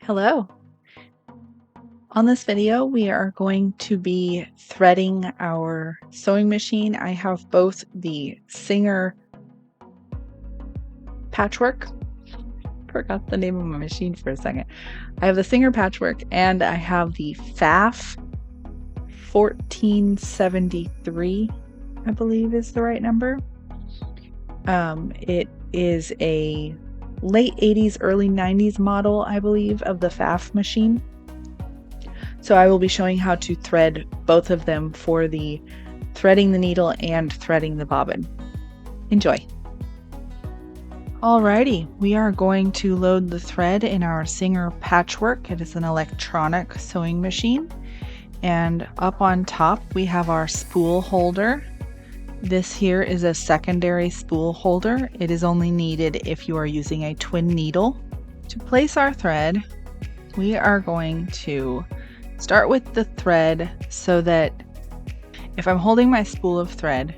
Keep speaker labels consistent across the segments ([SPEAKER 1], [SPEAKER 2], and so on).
[SPEAKER 1] Hello. On this video, we are going to be threading our sewing machine. I have both the Singer Patchwork. Forgot the name of my machine for a second. I have the Singer Patchwork and I have the Pfaff 1473, I believe is the right number. It is a late 80s, early 90s model, I believe, of the Pfaff machine. So I will be showing how to thread both of them for the threading the needle and threading the bobbin. Enjoy! Alrighty, we are going to load the thread in our Singer Patchwork. It is an electronic sewing machine. And up on top we have our spool holder. This here is a secondary spool holder. It is only needed if you are using a twin needle. To place our thread, we are going to start with the thread so that if I'm holding my spool of thread,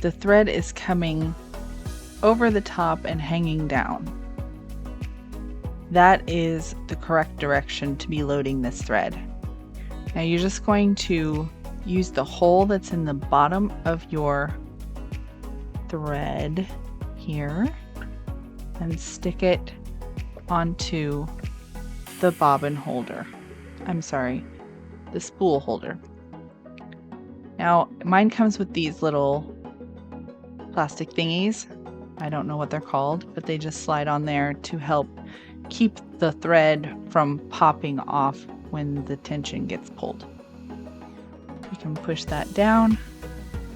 [SPEAKER 1] the thread is coming over the top and hanging down. That is the correct direction to be loading this thread. Now you're just going to use the hole that's in the bottom of your thread here and stick it onto the bobbin holder. I'm sorry, the spool holder. Now mine comes with these little plastic thingies. I don't know what they're called, but they just slide on there to help keep the thread from popping off when the tension gets pulled. You can push that down.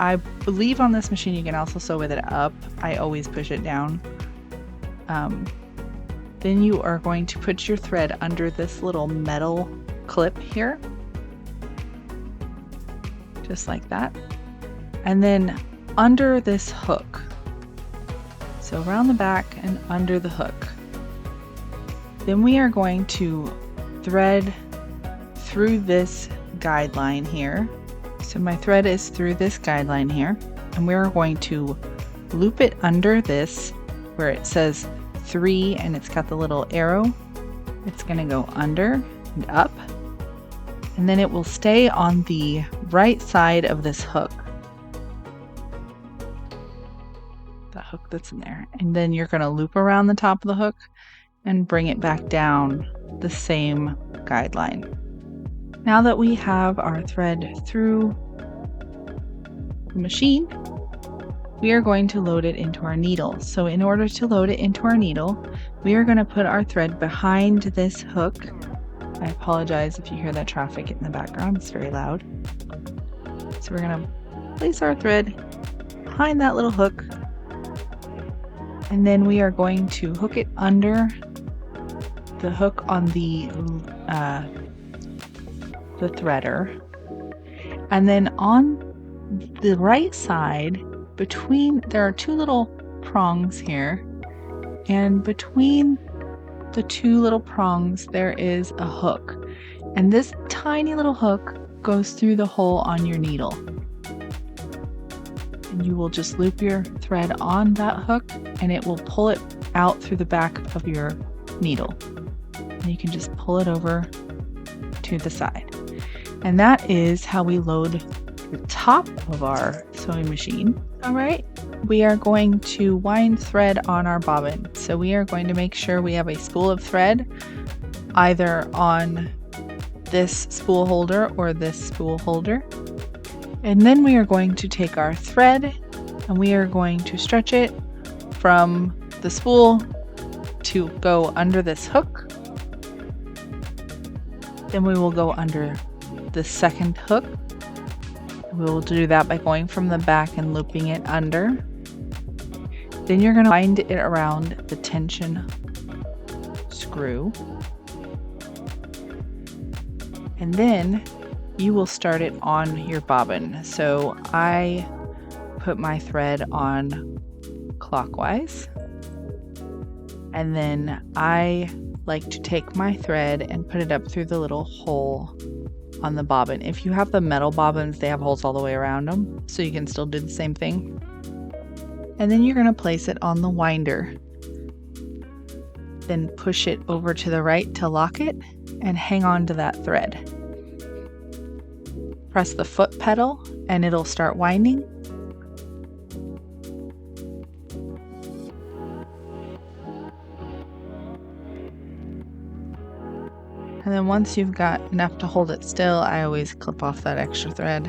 [SPEAKER 1] I believe on this machine you can also sew with it up. I always push it down. Then you are going to put your thread under this little metal clip here, just like that, and then under this hook. So around the back and under the hook. Then we are going to thread through this guideline here. So my thread is through this guideline here, and we're going to loop it under this where it says 3 and it's got the little arrow. It's going to go under and up, and then it will stay on the right side of this hook. The hook that's in there. And then you're going to loop around the top of the hook and bring it back down the same guideline. Now that we have our thread through the machine, we are going to load it into our needle. So in order to load it into our needle, we are going to put our thread behind this hook. I apologize if you hear that traffic in the background, it's very loud. So we're going to place our thread behind that little hook, and then we are going to hook it under the hook on the threader, and then on the right side there are two little prongs here, and between the two little prongs there is a hook, and this tiny little hook goes through the hole on your needle, and you will just loop your thread on that hook and it will pull it out through the back of your needle, and you can just pull it over to the side. And that is how we load the top of our sewing machine. All right, we are going to wind thread on our bobbin. So we are going to make sure we have a spool of thread either on this spool holder or this spool holder. And then we are going to take our thread and we are going to stretch it from the spool to go under this hook. Then we will go under the second hook. We will do that by going from the back and looping it under. Then you're going to wind it around the tension screw, and then you will start it on your bobbin. So I put my thread on clockwise, and then I like to take my thread and put it up through the little hole on the bobbin. If you have the metal bobbins, they have holes all the way around them, so you can still do the same thing. And then you're going to place it on the winder. then push it over to the right to lock it and hang on to that thread. Press the foot pedal and it'll start winding. And then once you've got enough to hold it still, I always clip off that extra thread.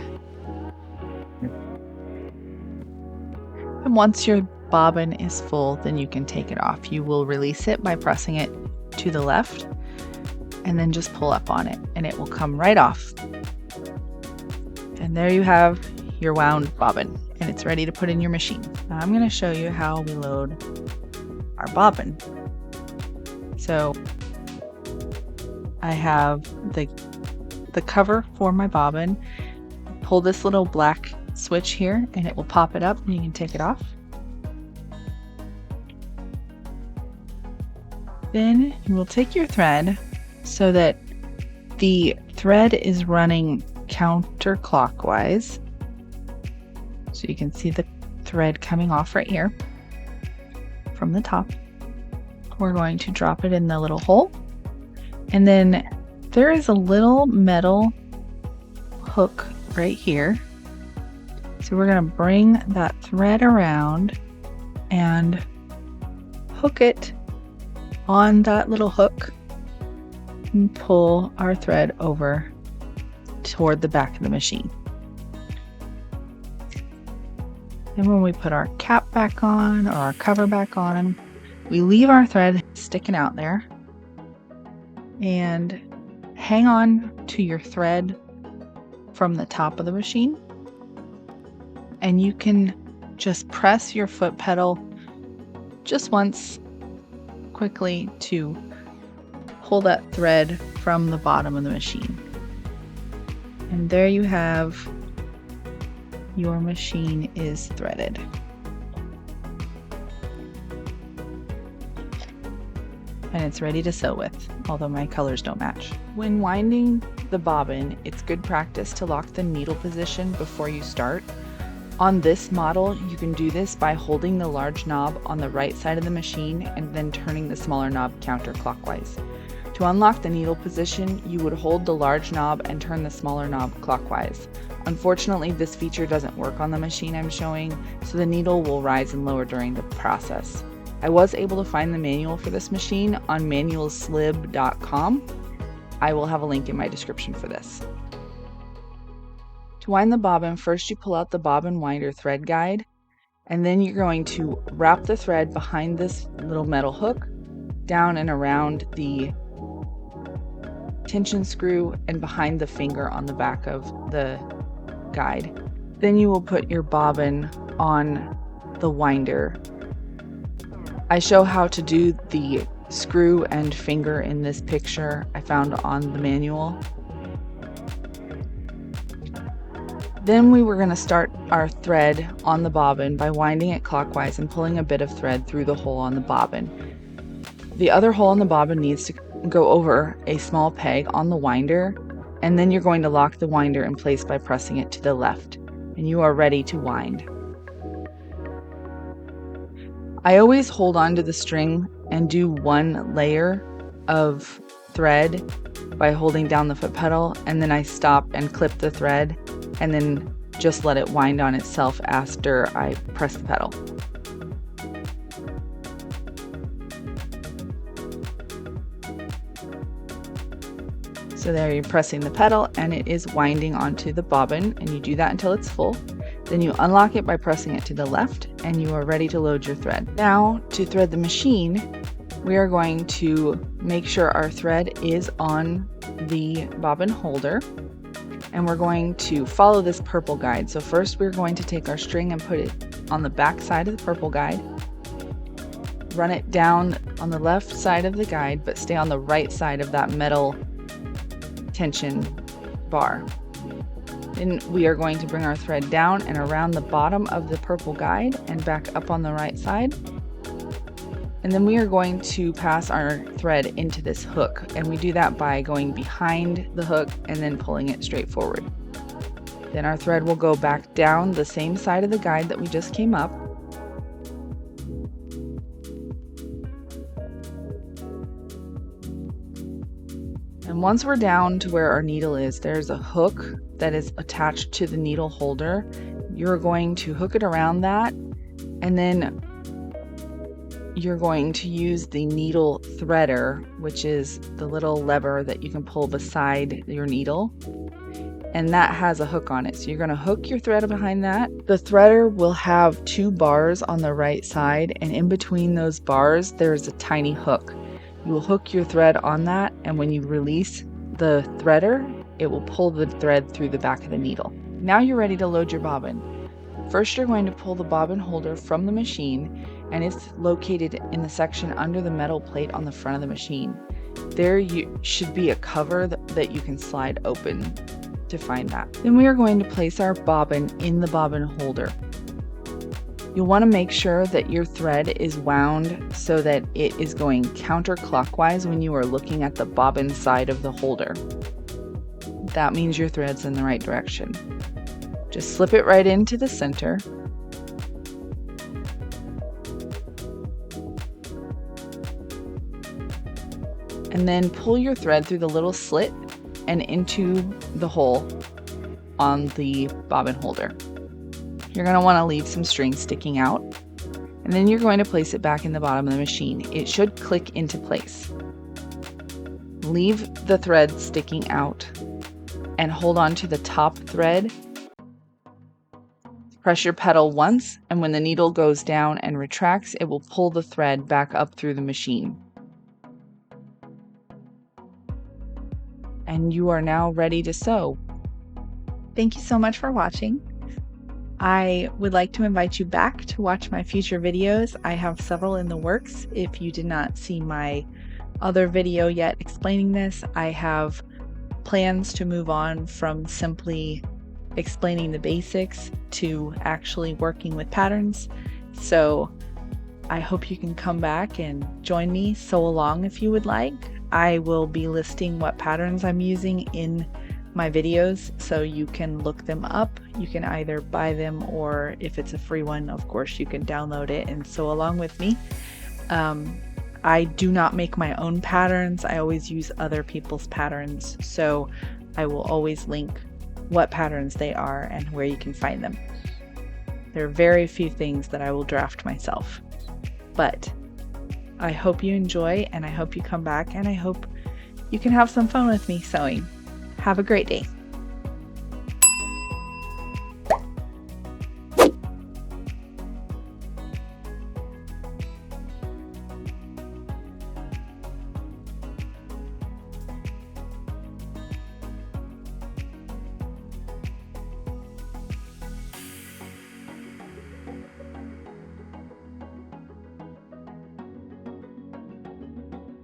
[SPEAKER 1] And once your bobbin is full, then you can take it off. You will release it by pressing it to the left and then just pull up on it and it will come right off. And there you have your wound bobbin and it's ready to put in your machine. Now I'm going to show you how we load our bobbin. So I have the cover for my bobbin. Pull this little black switch here and it will pop it up and you can take it off. Then you will take your thread so that the thread is running counterclockwise. So you can see the thread coming off right here from the top. We're going to drop it in the little hole. And then there is a little metal hook right here. So we're going to bring that thread around and hook it on that little hook and pull our thread over toward the back of the machine. And when we put our cap back on or our cover back on, we leave our thread sticking out there and hang on to your thread from the top of the machine. And you can just press your foot pedal just once quickly to pull that thread from the bottom of the machine. And there you have your machine is threaded. And it's ready to sew with, although my colors don't match. When winding the bobbin, it's good practice to lock the needle position before you start. On this model, you can do this by holding the large knob on the right side of the machine and then turning the smaller knob counterclockwise. To unlock the needle position, you would hold the large knob and turn the smaller knob clockwise. Unfortunately, this feature doesn't work on the machine I'm showing, so the needle will rise and lower during the process. I was able to find the manual for this machine on manualslib.com. I will have a link in my description for this. To wind the bobbin, first you pull out the bobbin winder thread guide, and then you're going to wrap the thread behind this little metal hook, down and around the tension screw and behind the finger on the back of the guide. Then you will put your bobbin on the winder. I show how to do the screw and finger in this picture I found on the manual. Then we were going to start our thread on the bobbin by winding it clockwise and pulling a bit of thread through the hole on the bobbin. The other hole on the bobbin needs to go over a small peg on the winder, and then you're going to lock the winder in place by pressing it to the left, and you are ready to wind. I always hold on to the string and do one layer of thread by holding down the foot pedal, and then I stop and clip the thread and then just let it wind on itself after I press the pedal. So there you're pressing the pedal and it is winding onto the bobbin, and you do that until it's full. Then you unlock it by pressing it to the left and you are ready to load your thread. Now to thread the machine, we are going to make sure our thread is on the bobbin holder, and we're going to follow this purple guide. So first we're going to take our string and put it on the back side of the purple guide, run it down on the left side of the guide, but stay on the right side of that metal tension bar. Then we are going to bring our thread down and around the bottom of the purple guide and back up on the right side. And then we are going to pass our thread into this hook, and we do that by going behind the hook and then pulling it straight forward. Then our thread will go back down the same side of the guide that we just came up. And once we're down to where our needle is, there's a hook that is attached to the needle holder. You're going to hook it around that, and then you're going to use the needle threader, which is the little lever that you can pull beside your needle, and that has a hook on it. So you're going to hook your thread behind that. The threader will have 2 bars on the right side, and in between those bars there's a tiny hook. You will hook your thread on that, and when you release the threader, it will pull the thread through the back of the needle. Now you're ready to load your bobbin. First, you're going to pull the bobbin holder from the machine, and it's located in the section under the metal plate on the front of the machine. There should be a cover that you can slide open to find that. Then we are going to place our bobbin in the bobbin holder. You'll want to make sure that your thread is wound so that it is going counterclockwise when you are looking at the bobbin side of the holder. That means your thread's in the right direction. Just slip it right into the center. And then pull your thread through the little slit and into the hole on the bobbin holder. You're going to want to leave some string sticking out, and then you're going to place it back in the bottom of the machine. It should click into place. Leave the thread sticking out and hold on to the top thread. Press your pedal once, and when the needle goes down and retracts, it will pull the thread back up through the machine. And you are now ready to sew. Thank you so much for watching. I would like to invite you back to watch my future videos. I have several in the works. If you did not see my other video yet explaining this, I have plans to move on from simply explaining the basics to actually working with patterns. So I hope you can come back and join me, sew along if you would like. I will be listing what patterns I'm using in my videos, so you can look them up. You can either buy them, or if it's a free one, of course, you can download it and sew along with me. I do not make my own patterns. I always use other people's patterns, so I will always link what patterns they are and where you can find them. There are very few things that I will draft myself, but I hope you enjoy, and I hope you come back, and I hope you can have some fun with me sewing. Have a great day.